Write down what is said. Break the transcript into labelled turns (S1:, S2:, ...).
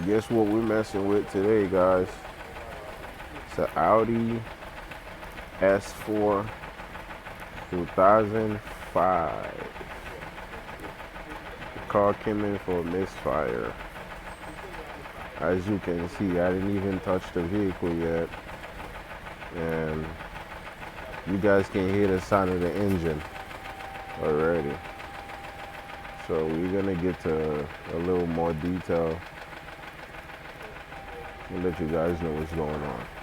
S1: Guess what we're messing with today, guys? It's an Audi S4 2005. The car came in for a misfire. As you can see, I didn't even touch the vehicle yet. And you guys can hear the sound of the engine already. So we're gonna get to a little more detail and let you guys know what's going on.